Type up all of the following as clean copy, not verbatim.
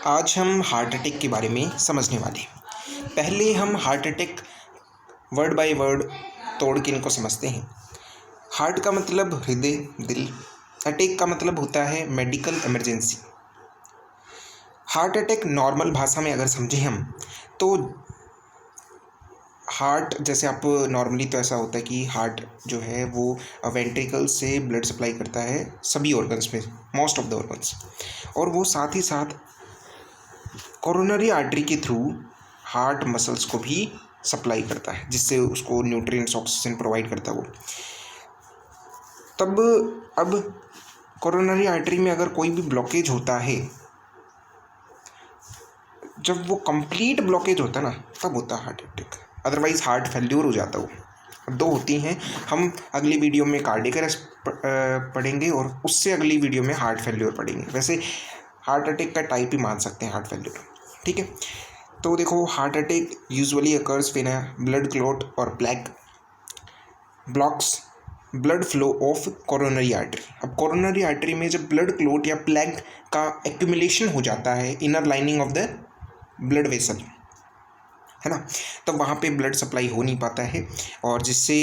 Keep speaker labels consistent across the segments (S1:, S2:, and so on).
S1: आज हम heart attack के बारे में समझने वाले हैं। पहले हम heart attack word by word तोड़ के इनको समझते हैं। हार्ट का मतलब हृदय, दिल। अटैक का मतलब होता है medical emergency. Heart attack normal भाषा में अगर समझें हम तो हार्ट जैसे आप नॉर्मली तो ऐसा होता है कि हार्ट जो है वो वेंट्रिकल से ब्लड सप्लाई करता है सभी ऑर्गन्स में, मोस्ट ऑफ द ऑर्गन्स, और वो साथ ही साथ कोरोनरी आर्टरी के थ्रू हार्ट मसल्स को भी सप्लाई करता है, जिससे उसको न्यूट्रिएंट्स, ऑक्सीजन प्रोवाइड करता है वो। तब अब कोरोनरी आर्टरी में अगर कोई भी ब्लॉकेज होता है, जब वो कंप्लीट ब्लॉकेज होता है ना, तब होता है heart attack. Otherwise heart failure हो जाता है वो। दो होती हैं, हम अगली वीडियो में कार्डियक अरेस्ट पढ़ेंगे और उससे अगली वीडियो में हार्ट फेल्यूर पढ़ेंगे। वैसे हार्ट अटैक का टाइप ही मान सकते हैं हार्ट फेल्यूर, ठीक है। तो देखो, heart attack usually occurs when a blood clot और plaque blocks blood flow of coronary artery. अब कोरोनरी आर्टरी में जब ब्लड क्लॉट या प्लेग का एक्यूमुलेशन हो जाता है inner lining of the blood vessel, है ना, तब वहाँ पे ब्लड सप्लाई हो नहीं पाता है, और जिससे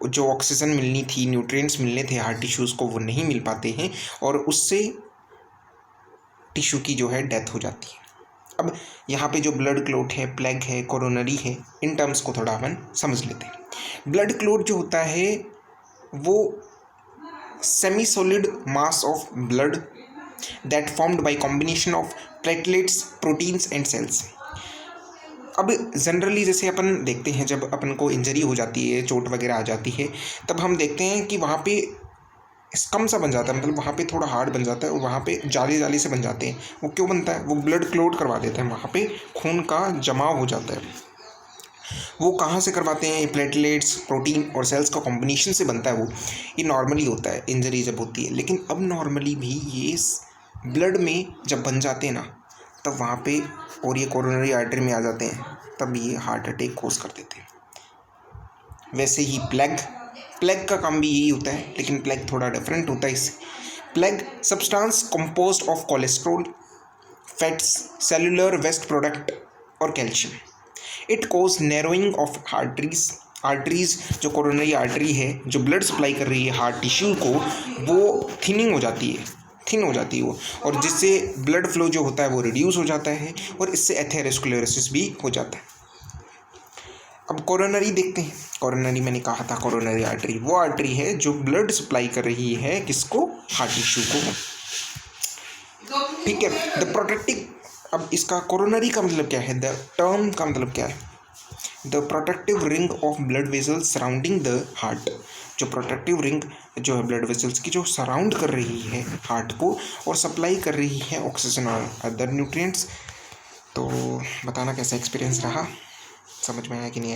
S1: जो ऑक्सीजन मिलनी थी, न्यूट्रिएंट्स मिलने थे हार्ट टिश्यूज़ को, वो नहीं मिल पाते हैं, और उससे टिश्यू की जो है डेथ हो जाती है। अब यहाँ पे जो ब्लड क्लॉट है, प्लेग है, कोरोनरी है, इन टर्म्स को थोड़ा अपन समझ लेते हैं। ब्लड क्लॉट जो होता है वो semi solid mass of blood that formed by combination of platelets, proteins and cells. अब जनरली जैसे अपन देखते हैं, जब अपन को इंजरी हो जाती है, चोट वगैरह आ जाती है, तब हम देखते हैं कि वहाँ पे स्कम सा बन जाता है, मतलब वहाँ पे थोड़ा हार्ड बन जाता है, और वहाँ पे जाली जाली से बन जाते हैं। वो क्यों बनता है? वो ब्लड क्लॉट करवा देते हैं, वहाँ पे खून का जमाव हो जाता है। वो कहाँ से करवाते हैं? प्लेटलेट्स, प्रोटीन और सेल्स का कॉम्बिनेशन से बनता है वो। ये नॉर्मली होता है इंजरी जब होती है, लेकिन अब नॉर्मली भी ये ब्लड में जब बन जाते हैं ना, तब वहाँ पे, और ये कोरोनरी आर्टरी में आ जाते हैं, तब ये हार्ट अटैक कॉज कर देते हैं। वैसे ही प्लेग का काम भी यही होता है, लेकिन प्लेग थोड़ा डिफरेंट होता है इससे। Plaque substance composed of cholesterol, fats, cellular waste product और calcium. It cause narrowing of arteries. जो कोरोनरी आर्टरी है, जो ब्लड सप्लाई कर रही है हार्ट टिश्यू को, वो थिन हो जाती है वो, और जिससे ब्लड फ्लो जो होता है वो रिड्यूस हो जाता है, और इससे एथेरोस्क्लेरोसिस भी हो जाता है। अब कोरोनरी देखते हैं। कोरोनरी, मैंने कहा था कोरोनरी आर्टरी वो आर्टरी है जो ब्लड सप्लाई कर रही है किसको? हार्ट टिश्यू को, ठीक है। द प्रोटेक्टिव, अब इसका कोरोनरी का मतलब क्या है, द टर्म का मतलब क्या है? The protective ring of blood vessels surrounding the heart. जो प्रोटेक्टिव रिंग जो है ब्लड वेसल्स की, जो सराउंड कर रही है हार्ट को और सप्लाई कर रही है ऑक्सीजन और अदर न्यूट्रिएंट्स। तो बताना कैसा एक्सपीरियंस रहा, समझ में आया कि नहीं आया?